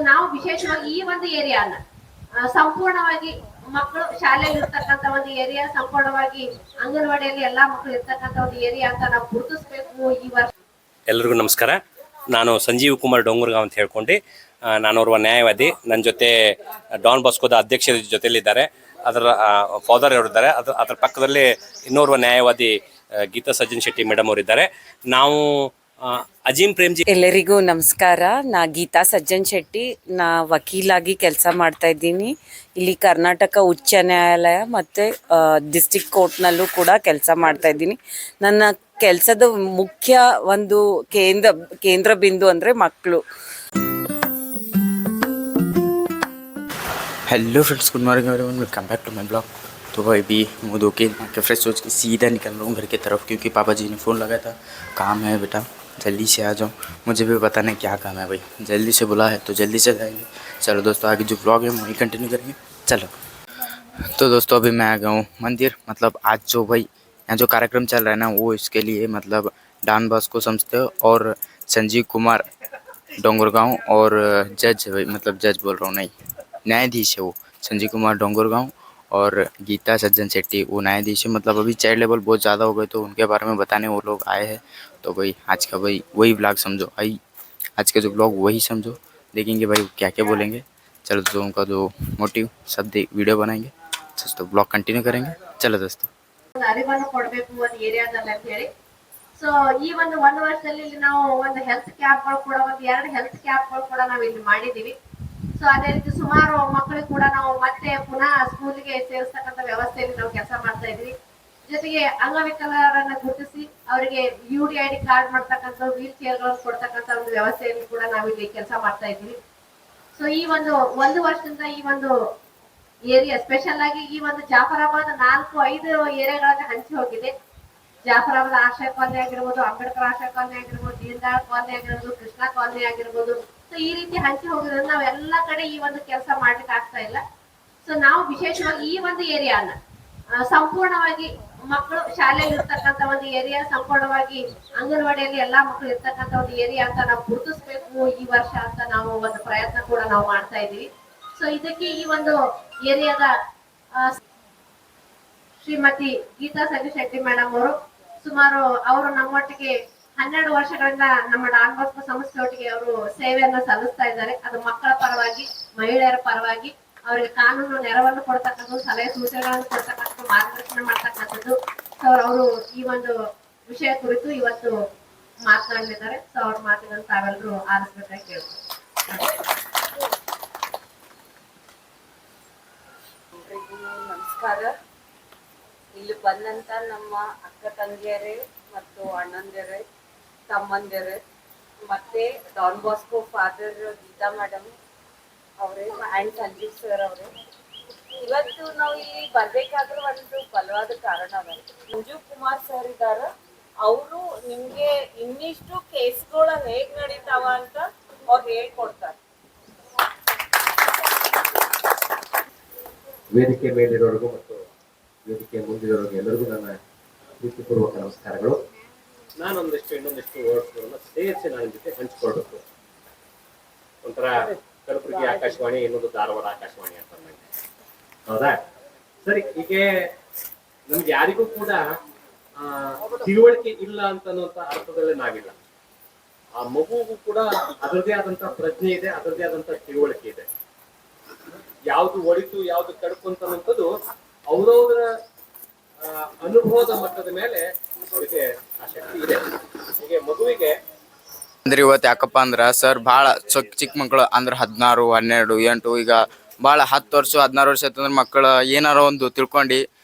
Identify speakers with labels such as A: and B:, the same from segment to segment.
A: ನಾವು ವಿಶೇಷವಾಗಿ ಈ ಒಂದು ಏರಿಯಾನ ಸಂಪೂರ್ಣವಾಗಿ ಮಕ್ಕಳು ಶಾಲೆಯಲ್ಲಿ ಇರ್ತಕ್ಕಂಥ ಒಂದು ಏರಿಯಾ, ಸಂಪೂರ್ಣವಾಗಿ ಅಂಗನವಾಡಿಯಲ್ಲಿ ಎಲ್ಲಾ ಮಕ್ಕಳು ಇರ್ತಕ್ಕಂಥ ಒಂದು ಏರಿಯಾ ಅಂತ ನಾವು ಗುರುತಿಸಬೇಕು ಈ ವರ್ಷ.
B: ಎಲ್ಲರಿಗೂ ನಮಸ್ಕಾರ. ನಾನು ಸಂಜೀವ್ ಕುಮಾರ್ ಡೊಂಗುರ್ಗಾಂವ್ ಅಂತ ಹೇಳ್ಕೊಂಡು, ನಾನೋರ್ವ ನ್ಯಾಯವಾದಿ. ನನ್ನ ಜೊತೆ ಡಾನ್ ಬಾಸ್ಕೋದ ಅಧ್ಯಕ್ಷರ ಜೊತೆಲಿದ್ದಾರೆ, ಅದರ ಫಾದರ್ ಅವರಿದ್ದಾರೆ. ಅದರ ಪಕ್ಕದಲ್ಲಿ ಇನ್ನೋರ್ವ ನ್ಯಾಯವಾದಿ ಗೀತಾ ಸಜ್ಜನ್ ಶೆಟ್ಟಿ ಮೇಡಮ್ ಅವರಿದ್ದಾರೆ. ನಾವು ಅಜೀಂ ಪ್ರೇಮ್ಜಿ.
C: ಎಲ್ಲರಿಗೂ ನಮಸ್ಕಾರ. ನಾ ಗೀತಾ ಸಜ್ಜನ್ ಶೆಟ್ಟಿ. ನಾ ವಕೀಲಾಗಿ ಕೆಲಸ ಮಾಡ್ತಾ ಇದ್ದೀನಿ. ಇಲ್ಲಿ ಕರ್ನಾಟಕ ಉಚ್ಚ ನ್ಯಾಯಾಲಯ ಮತ್ತು ಡಿಸ್ಟ್ರಿಕ್ಟ್ ಕೋರ್ಟ್ನಲ್ಲೂ ಕೂಡ ಕೆಲಸ ಮಾಡ್ತಾ ಇದ್ದೀನಿ. ನನ್ನ ಕೆಲಸದ ಮುಖ್ಯ ಒಂದು ಕೇಂದ್ರ ಬಿಂದು ಅಂದರೆ ಮಕ್ಕಳು.
D: Hello friends, good morning everyone, welcome back to my blog. तो भाई भी मुँह धो के फ्रेश सोच के सीधा निकल रहा हूँ घर की तरफ, क्योंकि पापा जी ने फ़ोन लगाया था, काम है बेटा जल्दी से आ जाओ। मुझे भी पता नहीं क्या काम है भाई, जल्दी से बुला है तो जल्दी से जाएंगे। चलो दोस्तों, आगे जो ब्लॉग है वही कंटिन्यू करेंगे। चलो तो दोस्तों, अभी मैं आ गया हूँ मंदिर। मतलब आज जो भाई यहाँ जो कार्यक्रम चल रहा है ना, वो इसके लिए मतलब डॉन बॉस्को संस्था और संजीव कुमार डोंगरगांव और जज, मतलब जज बोल रहा हूँ, नहीं न्यायाधीश है वो, संजीव कुमार डोंगरगांव और गीता सज्जन शेट्टी वो न्यायाधीश है। मतलब अभी चाइल्ड लेवल बहुत ज़्यादा हो गए, तो उनके बारे में बताने वो लोग आए हैं। तो भाई आज का भाई वही ब्लॉग समझो, आज का जो ब्लॉग वही समझो, देखेंगे भाई क्या क्या बोलेंगे। चलो तो उनका जो मोटिव सब वीडियो बनाएंगे, तो ब्लॉग कंटिन्यू करेंगे। चलो दोस्तों,
A: ಅರಿವನ್ನು ಕೊಡಬೇಕು ಒಂದು ಏರಿಯಾದಲ್ಲಿ ಅಂತ ಹೇಳಿ. ಸೊ ಈ ಒಂದು ವರ್ಷದಲ್ಲಿ ಇಲ್ಲಿ ನಾವು ಒಂದು ಹೆಲ್ತ್ ಕ್ಯಾಂಪ್ಗಳು ಕೂಡ, ಒಂದು 2 ಹೆಲ್ತ್ ಕ್ಯಾಂಪ್ಗಳು ಕೂಡ ನಾವು ಇಲ್ಲಿ ಮಾಡಿದೀವಿ. ಸೊ ಅದೇ ರೀತಿ ಸುಮಾರು ಮಕ್ಕಳಿಗೆ ಕೂಡ ನಾವು ಮತ್ತೆ ಪುನಃ ಸ್ಕೂಲಿಗೆ ಸೇರಿಸ್ತಕ್ಕಂಥ ವ್ಯವಸ್ಥೆಯಲ್ಲಿ ನಾವು ಕೆಲಸ ಮಾಡ್ತಾ ಇದ್ವಿ. ಜೊತೆಗೆ ಅಂಗವಿಕಲರನ್ನ ಗುರುತಿಸಿ ಅವರಿಗೆ UDID ಕಾರ್ಡ್ ಮಾಡ್ತಕ್ಕಂಥ, ವೀಲ್ ಚೇರ್ಗಳನ್ನು ಕೊಡ್ತಕ್ಕಂಥ ಒಂದು ವ್ಯವಸ್ಥೆಯಲ್ಲಿ ಕೂಡ ನಾವು ಇಲ್ಲಿ ಕೆಲಸ ಮಾಡ್ತಾ ಇದ್ವಿ. ಸೊ ಈ ಒಂದು ವರ್ಷದಿಂದ ಈ ಒಂದು ಏರಿಯಾ ಸ್ಪೆಷಲ್ ಆಗಿ ಈ ಒಂದು ಜಾಫರಾಬಾದ್ 4-5 ಏರಿಯಾಗಳಲ್ಲಿ ಹಂಚಿ ಹೋಗಿದೆ. ಜಾಫರಾಬಾದ್ ಆಶ್ರಯ ಕಾಲನಿ ಆಗಿರ್ಬೋದು, ಅಂಬೇಡ್ಕರ್ ಆಶ್ರಯ ಕಾಲನಿ ಆಗಿರ್ಬೋದು, ದೀನ್ ದಯಾಳ್ ಕಾಲನಿ ಆಗಿರ್ಬೋದು, ಕೃಷ್ಣ ಕಾಲನಿ ಆಗಿರ್ಬೋದು. ಸೊ ಈ ರೀತಿ ಹಂಚಿ ಹೋಗಿರೋದ್ರಿಂದ ನಾವ್ ಎಲ್ಲಾ ಕಡೆ ಈ ಒಂದು ಕೆಲಸ ಮಾಡ್ಲಿಕ್ಕೆ ಆಗ್ತಾ ಇಲ್ಲ. ಸೊ ನಾವು ವಿಶೇಷವಾಗಿ ಈ ಒಂದು ಏರಿಯಾನ ಸಂಪೂರ್ಣವಾಗಿ ಮಕ್ಕಳು ಶಾಲೆಯಲ್ಲಿ ಇರ್ತಕ್ಕಂಥ ಒಂದು ಏರಿಯಾ, ಸಂಪೂರ್ಣವಾಗಿ ಅಂಗನವಾಡಿಯಲ್ಲಿ ಎಲ್ಲಾ ಮಕ್ಕಳು ಇರ್ತಕ್ಕಂಥ ಒಂದು ಏರಿಯಾ ಅಂತ ನಾವು ಗುರುತಿಸಬೇಕು ಈ ವರ್ಷ ಅಂತ ನಾವು ಒಂದು ಪ್ರಯತ್ನ ಕೂಡ ನಾವು ಮಾಡ್ತಾ ಇದೀವಿ. ಸೊ ಇದಕ್ಕೆ ಈ ಒಂದು ಏರಿಯಾದ ಶ್ರೀಮತಿ ಗೀತಾ ಸಜ್ಜನ್ ಶೆಟ್ಟಿ ಮೇಡಮ್ ಅವರು ನಮ್ಮೊಟ್ಟಿಗೆ 12 ವರ್ಷಗಳಿಂದ ನಮ್ಮ ಡಾನ್ ಬಾಸ್ಕೋ ಸಂಸ್ಥೆ ಒಟ್ಟಿಗೆ ಅವರು ಸೇವೆಯನ್ನ ಸಲ್ಲಿಸ್ತಾ ಇದ್ದಾರೆ. ಅದು ಮಕ್ಕಳ ಪರವಾಗಿ, ಮಹಿಳೆಯರ ಪರವಾಗಿ ಅವರಿಗೆ ಕಾನೂನು ನೆರವನ್ನು ಕೊಡ್ತಕ್ಕಂಥದ್ದು, ಸಲಹೆ ಸೂಚನೆಗಳನ್ನು ಕೊಡ್ತಕ್ಕಂಥದ್ದು, ಮಾರ್ಗದರ್ಶನ ಮಾಡ್ತಕ್ಕಂಥದ್ದು. ಸೊ ಅವರು ಈ ಒಂದು ವಿಷಯ ಕುರಿತು ಇವತ್ತು ಮಾತನಾಡಲಿದ್ದಾರೆ. ಸೊ ಅವ್ರ ಮಾತುಗಳನ್ನು ತಾವೆಲ್ಲರೂ ಆಲಿಸ್ಬೇಕಾಗಿ ಕೇಳ್ಬೋದು.
C: ನಮಸ್ಕಾರ. ಇಲ್ಲಿ ಬಂದಂತ ನಮ್ಮ ಅಕ್ಕ ತಂಗಿಯರೇ ಮತ್ತು ಅಣ್ಣಂದಿರೇ, ತಮ್ಮಂದಿರೇ, ಮತ್ತೆ Don Bosco father Geetha madam ಅವರೇ ಆ್ಯಂಡ್ ಸಂಜೀವ್ ಸರ್ ಅವರೇ, ಇವತ್ತು ನಾವು ಇಲ್ಲಿ ಬರ್ಬೇಕಾದ್ರೆ ಒಂದು ಬಲವಾದ ಕಾರಣ ಅದ. ಸಂಜೀವ್ ಕುಮಾರ್ ಸರ್ ಇದ್ದಾರೆ, ಅವರು ನಿಮ್ಗೆ ಇನ್ನಿಷ್ಟು ಕೇಸ್ಗಳು ಹೇಗ್ ನಡೀತಾವ ಅಂತ ಅವ್ರು ಹೇಳ್ಕೊಡ್ತಾರೆ.
B: ವೇದಿಕೆ ಮೇಲಿರೋರಿಗೂ ಮತ್ತು ವೇದಿಕೆ ಮುಂದಿರೋರಿಗೂ ಎಲ್ಲರಿಗೂ ನನ್ನ ಪ್ರೀತಿಪೂರ್ವಕ ನಮಸ್ಕಾರಗಳು. ಇನ್ನೊಂದಿಷ್ಟು ವರ್ಡ್ಸ್ಗಳನ್ನ ಸೇರಿಸಿ ನಾನು ಜೊತೆ ಹಂಚಿಕೊಳ್ಬೇಕು. ಒಂಥರ ಕಲಬುರಗಿ ಆಕಾಶವಾಣಿ, ಇನ್ನೊಂದು ಧಾರವಾಡ ಆಕಾಶವಾಣಿ ಅಂತ ನಂಗೆ, ಹೌದಾ? ಸರಿ, ಹೀಗೆ ನಮ್ಗೆ ಯಾರಿಗೂ ಕೂಡ ತಿಳುವಳಿಕೆ ಇಲ್ಲ ಅಂತನ್ನುವಂತ ಅರ್ಥದಲ್ಲಿ ನಾವಿಲ್ಲ. ಆ ಮಗುಗೂ ಕೂಡ ಅದರದೇ ಆದಂತ ಪ್ರಜ್ಞೆ ಇದೆ, ಅದರದೇ ಆದಂತ ತಿಳುವಳಿಕೆ ಇದೆ. ಯಾವ್ದು ಒಳಿತು, ಯಾವ್ದು ಕಡುಕು ಅಂತನ್ನುವಂಥದ್ದು ಅವರವರ ಅನುಭವದ ಮಟ್ಟದ ಮೇಲೆ ಅವರಿಗೆ ಆ ಶಕ್ತಿ ಇದೆ. ಹೀಗೆ ಮಗುವಿಗೆ
D: ಅಂದ್ರೆ ಇವತ್ತು ಯಾಕಪ್ಪ ಅಂದ್ರೆ ಸರ್ ಭಾಳ ಚಿಕ್ಕ ಮಕ್ಕಳು ಅಂದ್ರೆ 16, 12, 8 ಈಗ ಭಾಳ 10 ವರ್ಷ 16 ವರ್ಷ ಆಯ್ತಂದ್ರೆ ಮಕ್ಕಳು ಏನಾರ ಒಂದು ತಿಳ್ಕೊಂಡು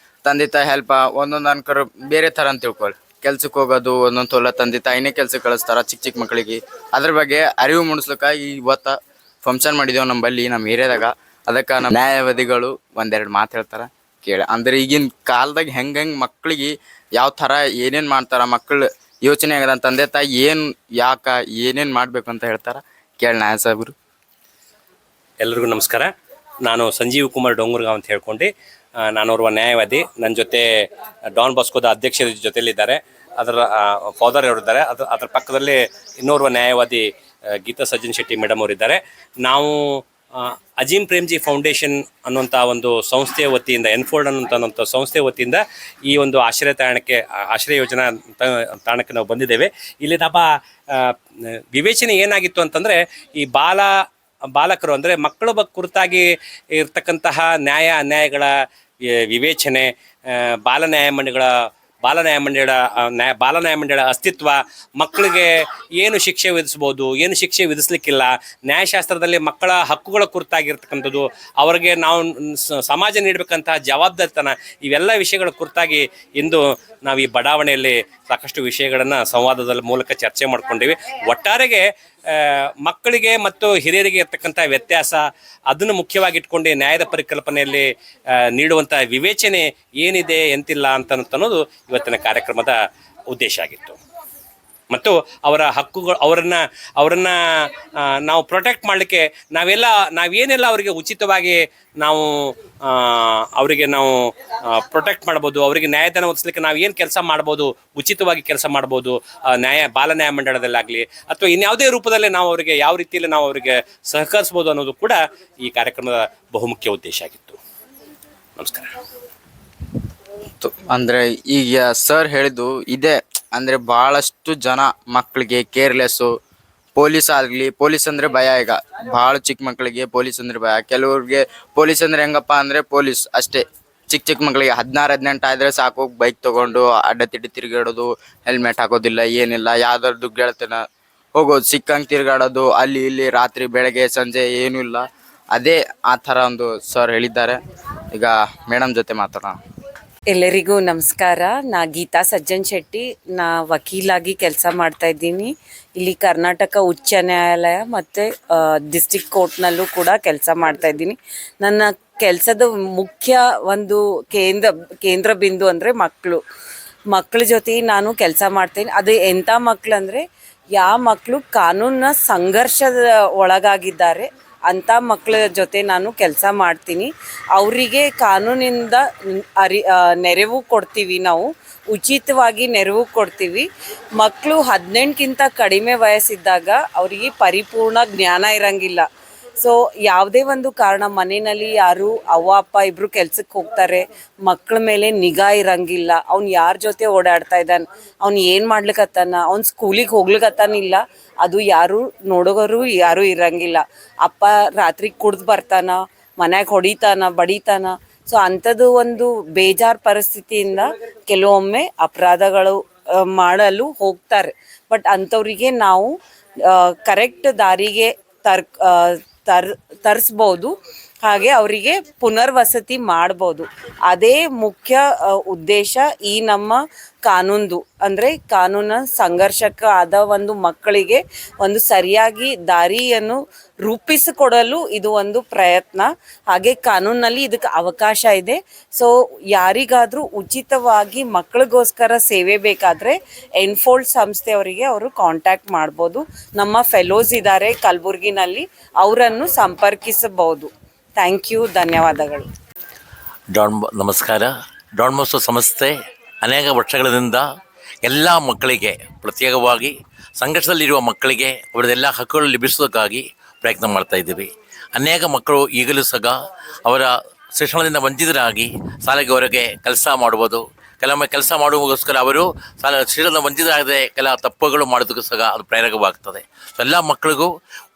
D: ತಂದೆ ತಾಯಿ ಹೆಲ್ಪ್ ಒಂದೊಂದು ಅನ್ಕರ್ ಬೇರೆ ಥರ ಅಂತ ತಿಳ್ಕೊಳ್ಳಿ. ಕೆಲ್ಸಕ್ಕೆ ಹೋಗೋದು ಒಂದೊಂದು ತೊಲ ತಂದೆ ತಾಯಿನೇ ಕೆಲ್ಸಕ್ಕೆ ಕಳಿಸ್ತಾರ ಚಿಕ್ಕ ಮಕ್ಕಳಿಗೆ. ಅದ್ರ ಬಗ್ಗೆ ಅರಿವು ಮೂಡಿಸ್ಲಿಕ್ಕೆ ಇವತ್ತು ಫಂಕ್ಷನ್ ಮಾಡಿದೇವು ನಮ್ಮಲ್ಲಿ, ನಮ್ಮ ಏರಿಯಾದಾಗ. ಅದಕ್ಕೆ ನಮ್ಮ ನ್ಯಾಯವಾದಿಗಳು 1-2 ಮಾತು ಹೇಳ್ತಾರೆ ಕೇಳಿ. ಅಂದ್ರೆ ಈಗಿನ ಕಾಲದಾಗ ಹೆಂಗೆ ಮಕ್ಕಳಿಗೆ ಯಾವ ಥರ ಏನೇನು ಮಾಡ್ತಾರ, ಮಕ್ಕಳು ಯೋಚನೆ ಆಗದ, ತಂದೆ ತಾಯಿ ಏನೇನು ಮಾಡಬೇಕು ಅಂತ ಹೇಳ್ತಾರ ಕೇಳಿ ನ್ಯಾಯ ಸಾಹೇಬರು.
B: ಎಲ್ಲರಿಗೂ ನಮಸ್ಕಾರ. ನಾನು ಸಂಜೀವ್ ಕುಮಾರ್ ಡೊಂಗುರ್ಗಾಂವ್ ಅಂತ ಹೇಳ್ಕೊಂಡು, ನಾನೋರ್ವ ನ್ಯಾಯವಾದಿ. ನನ್ನ ಜೊತೆ ಡಾನ್ ಬಾಸ್ಕೋದ ಅಧ್ಯಕ್ಷರ ಜೊತೆಲಿದ್ದಾರೆ, ಅದರ ಫಾದರ್ ಅವರಿದ್ದಾರೆ. ಅದರ ಪಕ್ಕದಲ್ಲಿ ಇನ್ನೋರ್ವ ನ್ಯಾಯವಾದಿ ಗೀತಾ ಸಜ್ಜನ್ ಶೆಟ್ಟಿ ಮೇಡಮ್ ಅವರಿದ್ದಾರೆ. ನಾವು ಅಜೀಂ ಪ್ರೇಮ್ಜಿ ಫೌಂಡೇಶನ್ ಅನ್ನುವಂಥ ಒಂದು ಸಂಸ್ಥೆಯ ವತಿಯಿಂದ, ಎನ್ಫೋಲ್ಡ್ ಅನ್ನುವಂಥ ಸಂಸ್ಥೆಯ ವತಿಯಿಂದ ಈ ಒಂದು ಆಶ್ರಯ ಯೋಜನಾ ತಾಣಕ್ಕೆ ನಾವು ಬಂದಿದ್ದೇವೆ. ಇಲ್ಲಿ ನಮ್ಮ ವಿವೇಚನೆ ಏನಾಗಿತ್ತು ಅಂತಂದರೆ, ಈ ಬಾಲಕರು ಅಂದರೆ ಮಕ್ಕಳ ಕುರಿತಾಗಿ ಇರ್ತಕ್ಕಂತಹ ನ್ಯಾಯ ಅನ್ಯಾಯಗಳ ವಿವೇಚನೆ, ಬಾಲ ನ್ಯಾಯಮಂಡಳಿಗಳ ಅಸ್ತಿತ್ವ, ಮಕ್ಕಳಿಗೆ ಏನು ಶಿಕ್ಷೆ ವಿಧಿಸ್ಬೋದು, ಏನು ಶಿಕ್ಷೆ ವಿಧಿಸ್ಲಿಕ್ಕಿಲ್ಲ, ನ್ಯಾಯಶಾಸ್ತ್ರದಲ್ಲಿ ಮಕ್ಕಳ ಹಕ್ಕುಗಳ ಕುರಿತಾಗಿರ್ತಕ್ಕಂಥದ್ದು, ಅವರಿಗೆ ನಾವು ಸಮಾಜ ನೀಡಬೇಕಂತಹ ಜವಾಬ್ದಾರಿತನ, ಇವೆಲ್ಲ ವಿಷಯಗಳ ಕುರಿತಾಗಿ ಇಂದು ನಾವು ಈ ಬಡಾವಣೆಯಲ್ಲಿ ಸಾಕಷ್ಟು ವಿಷಯಗಳನ್ನು ಸಂವಾದದ ಮೂಲಕ ಚರ್ಚೆ ಮಾಡ್ಕೊಂಡಿವಿ. ಒಟ್ಟಾರೆಗೆ ಮಕ್ಕಳಿಗೆ ಮತ್ತು ಹಿರಿಯರಿಗೆ ಇರ್ತಕ್ಕಂಥ ವ್ಯತ್ಯಾಸ, ಅದನ್ನು ಮುಖ್ಯವಾಗಿ ಇಟ್ಕೊಂಡು ನ್ಯಾಯದ ಪರಿಕಲ್ಪನೆಯಲ್ಲಿ ನೀಡುವಂಥ ವಿವೇಚನೆ ಏನಿದೆ ಎಂತಿಲ್ಲ ಅನ್ನೋದು ಇವತ್ತಿನ ಕಾರ್ಯಕ್ರಮದ ಉದ್ದೇಶ ಆಗಿತ್ತು. ಮತ್ತು ಅವರ ಹಕ್ಕುಗಳು, ಅವರನ್ನು ನಾವು ಪ್ರೊಟೆಕ್ಟ್ ಮಾಡಲಿಕ್ಕೆ ನಾವೇನೆಲ್ಲ ಅವರಿಗೆ ಉಚಿತವಾಗಿ ನಾವು ಪ್ರೊಟೆಕ್ಟ್ ಮಾಡ್ಬೋದು, ಅವರಿಗೆ ನ್ಯಾಯದಾನ ಒದಗಿಸ್ಲಿಕ್ಕೆ ನಾವು ಏನು ಕೆಲಸ ಮಾಡ್ಬೋದು, ಉಚಿತವಾಗಿ ಕೆಲಸ ಮಾಡ್ಬೋದು, ಬಾಲ ನ್ಯಾಯ ಮಂಡಳದಲ್ಲಾಗಲಿ ಅಥವಾ ಇನ್ಯಾವುದೇ ರೂಪದಲ್ಲಿ ನಾವು ಅವರಿಗೆ ಯಾವ ರೀತಿಯಲ್ಲಿ ನಾವು ಅವರಿಗೆ ಸಹಕರಿಸ್ಬೋದು ಅನ್ನೋದು ಕೂಡ ಈ ಕಾರ್ಯಕ್ರಮದ ಬಹುಮುಖ್ಯ ಉದ್ದೇಶ ಆಗಿತ್ತು. ನಮಸ್ಕಾರ.
D: ಅಂದರೆ ಈಗ ಸರ್ ಹೇಳಿದ್ದು ಇದೆ, ಅಂದರೆ ಭಾಳಷ್ಟು ಜನ ಮಕ್ಕಳಿಗೆ ಕೇರ್ಲೆಸ್ಸು. ಪೊಲೀಸ್ ಅಂದರೆ ಭಯ. ಈಗ ಭಾಳ ಚಿಕ್ಕ ಮಕ್ಕಳಿಗೆ ಪೊಲೀಸ್ ಅಂದರೆ ಭಯ. ಕೆಲವ್ರಿಗೆ ಪೊಲೀಸ್ ಅಂದರೆ ಹೆಂಗಪ್ಪ ಅಂದರೆ ಪೊಲೀಸ್ ಅಷ್ಟೇ. ಚಿಕ್ಕ ಮಕ್ಕಳಿಗೆ 16-18 ಆದರೆ ಸಾಕು, ಬೈಕ್ ತೊಗೊಂಡು ಅಡ್ಡತಿಡ್ಡಿ ತಿರುಗಾಡೋದು, ಹೆಲ್ಮೆಟ್ ಹಾಕೋದಿಲ್ಲ, ಏನಿಲ್ಲ, ಯಾವ್ದಾದ್ರು ಗೆಳತನ ಹೋಗೋದು, ಸಿಕ್ಕಂಗೆ ತಿರುಗಾಡೋದು, ಅಲ್ಲಿ ಇಲ್ಲಿ ರಾತ್ರಿ ಬೆಳಗ್ಗೆ ಸಂಜೆ ಏನೂ ಇಲ್ಲ. ಅದೇ ಆ ಥರ ಒಂದು ಸರ್ ಹೇಳಿದ್ದಾರೆ. ಈಗ ಮೇಡಮ್ ಜೊತೆ ಮಾತಾಡೋಣ.
C: ಎಲ್ಲರಿಗೂ ನಮಸ್ಕಾರ. ನಾ ಗೀತಾ ಸಜ್ಜನ್ ಶೆಟ್ಟಿ. ನಾ ವಕೀಲಾಗಿ ಕೆಲಸ ಮಾಡ್ತಾ ಇದ್ದೀನಿ. ಇಲ್ಲಿ ಕರ್ನಾಟಕ ಉಚ್ಚ ನ್ಯಾಯಾಲಯ ಮತ್ತು ಡಿಸ್ಟ್ರಿಕ್ಟ್ ಕೋರ್ಟ್ನಲ್ಲೂ ಕೂಡ ಕೆಲಸ ಮಾಡ್ತಾ ಇದ್ದೀನಿ. ನನ್ನ ಕೆಲಸದ ಮುಖ್ಯ ಒಂದು ಕೇಂದ್ರ ಬಿಂದು ಅಂದರೆ ಮಕ್ಕಳ ಜೊತೆ ನಾನು ಕೆಲಸ ಮಾಡ್ತೀನಿ. ಅದು ಎಂಥ ಮಕ್ಕಳು ಅಂದರೆ, ಯಾವ ಮಕ್ಕಳು ಕಾನೂನಿನ ಸಂಘರ್ಷದ ಒಳಗಾಗಿದ್ದಾರೆ ಅಂಥ ಮಕ್ಕಳ ಜೊತೆ ನಾನು ಕೆಲಸ ಮಾಡ್ತೀನಿ. ಅವರಿಗೆ ಕಾನೂನಿಂದ ನೆರವು ಕೊಡ್ತೀವಿ, ನಾವು ಉಚಿತವಾಗಿ ನೆರವು ಕೊಡ್ತೀವಿ. ಮಕ್ಕಳು 18ಕ್ಕಿಂತ ಕಡಿಮೆ ವಯಸ್ಸಿದ್ದಾಗ ಅವರಿಗೆ ಪರಿಪೂರ್ಣ ಜ್ಞಾನ ಇರೋಂಗಿಲ್ಲ. ಸೊ ಯಾವುದೇ ಒಂದು ಕಾರಣ, ಮನೆಯಲ್ಲಿ ಯಾರು ಅವ್ವ ಅಪ್ಪ ಇಬ್ಬರು ಕೆಲ್ಸಕ್ಕೆ ಹೋಗ್ತಾರೆ, ಮಕ್ಕಳ ಮೇಲೆ ನಿಗಾ ಇರೋಂಗಿಲ್ಲ, ಅವ್ನು ಯಾರ ಜೊತೆ ಓಡಾಡ್ತಾ ಇದ್ದಾನೆ, ಅವ್ನು ಏನು ಮಾಡ್ಲಿಕ್ಕತ್ತಾನ, ಅವ್ನು ಸ್ಕೂಲಿಗೆ ಹೋಗ್ಲಿಕ್ಕತ್ತಾನಿಲ್ಲ, ಅದು ಯಾರು ನೋಡೋರು ಯಾರೂ ಇರೋಂಗಿಲ್ಲ. ಅಪ್ಪ ರಾತ್ರಿ ಕುಡ್ದು ಬರ್ತಾನ, ಮನ್ಯಾಗ ಹೊಡಿತಾನ, ಬಡಿತಾನ. ಸೊ ಅಂಥದ್ದು ಒಂದು ಬೇಜಾರು ಪರಿಸ್ಥಿತಿಯಿಂದ ಕೆಲವೊಮ್ಮೆ ಅಪರಾಧಗಳು ಮಾಡಲು ಹೋಗ್ತಾರೆ. ಬಟ್ ಅಂಥವ್ರಿಗೆ ನಾವು ಕರೆಕ್ಟ್ ದಾರಿಗೆ ತರಿಸ್ಬೋದು, ಹಾಗೆ ಅವರಿಗೆ ಪುನರ್ವಸತಿ ಮಾಡ್ಬೋದು. ಅದೇ ಮುಖ್ಯ ಉದ್ದೇಶ ಈ ನಮ್ಮ ಕಾನೂನ್ದು. ಅಂದರೆ ಕಾನೂನ ಸಂಘರ್ಷಕ್ಕೆ ಆದ ಒಂದು ಮಕ್ಕಳಿಗೆ ಒಂದು ಸರಿಯಾಗಿ ದಾರಿಯನ್ನು ರೂಪಿಸಿಕೊಡಲು ಇದು ಒಂದು ಪ್ರಯತ್ನ. ಹಾಗೆ ಕಾನೂನಲ್ಲಿ ಇದಕ್ಕೆ ಅವಕಾಶ ಇದೆ. ಸೊ ಯಾರಿಗಾದರೂ ಉಚಿತವಾಗಿ ಮಕ್ಕಳಿಗೋಸ್ಕರ ಸೇವೆ ಬೇಕಾದರೆ ಎನ್ಫೋಲ್ಡ್ ಸಂಸ್ಥೆಯವರಿಗೆ ಅವರು ಕಾಂಟ್ಯಾಕ್ಟ್ ಮಾಡ್ಬೋದು. ನಮ್ಮ ಫೆಲೋಸ್ ಇದ್ದಾರೆ ಕಲಬುರ್ಗಿನಲ್ಲಿ, ಅವರನ್ನು ಸಂಪರ್ಕಿಸಬಹುದು. ಥ್ಯಾಂಕ್ ಯು, ಧನ್ಯವಾದಗಳು.
E: ನಮಸ್ಕಾರ. ಡಾನ್ ಬಾಸ್ಕೋ ಸಂಸ್ಥೆ ಅನೇಕ ವರ್ಷಗಳಿಂದ ಎಲ್ಲ ಮಕ್ಕಳಿಗೆ, ಪ್ರತ್ಯೇಕವಾಗಿ ಸಂಘರ್ಷದಲ್ಲಿರುವ ಮಕ್ಕಳಿಗೆ ಅವರದೆಲ್ಲ ಹಕ್ಕುಗಳು ಲಭಿಸೋದಕ್ಕಾಗಿ ಪ್ರಯತ್ನ ಮಾಡ್ತಾಯಿದ್ದೀವಿ. ಅನೇಕ ಮಕ್ಕಳು ಈಗಲೂ ಸಹ ಅವರ ಶಿಕ್ಷಣದಿಂದ ವಂಚಿತರಾಗಿ ಶಾಲೆಗೆ ಹೊರಗೆ ಕೆಲಸ ಮಾಡುವುದು, ಕೆಲವೊಮ್ಮೆ ಕೆಲಸ ಮಾಡುವುದಕ್ಕೋಸ್ಕರ ಅವರು ಶಿಕ್ಷಣದಿಂದ ವಂಚಿತರಾಗದೆ ಕೆಲ ತಪ್ಪುಗಳು ಮಾಡೋದಕ್ಕೂ ಸಹ ಅದು ಪ್ರೇರಕವಾಗ್ತದೆ. ಸೊ ಎಲ್ಲ ಮಕ್ಕಳಿಗೂ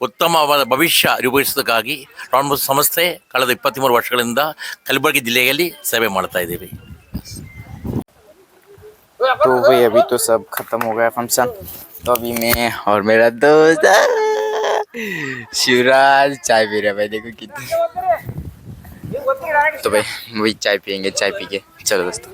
E: ಉತ್ತಮವಾದ ಭವಿಷ್ಯ ರೂಪಿಸೋದಕ್ಕಾಗಿ ಡಾನ್ ಬಾಸ್ಕೋ ಸಂಸ್ಥೆ ಕಳೆದ 23 ವರ್ಷಗಳಿಂದ ಕಲಬುರಗಿ ಜಿಲ್ಲೆಯಲ್ಲಿ ಸೇವೆ ಮಾಡ್ತಾ ಇದ್ದೀವಿ.
D: तो भाई अभी तो सब खत्म हो गया फंक्शन. तो अभी मैं और मेरा दोस्त शिवराज चाय पी रहा है. भाई देखो कितने. तो भाई वही चाय पियेंगे, चाय पी के चलो दोस्तों.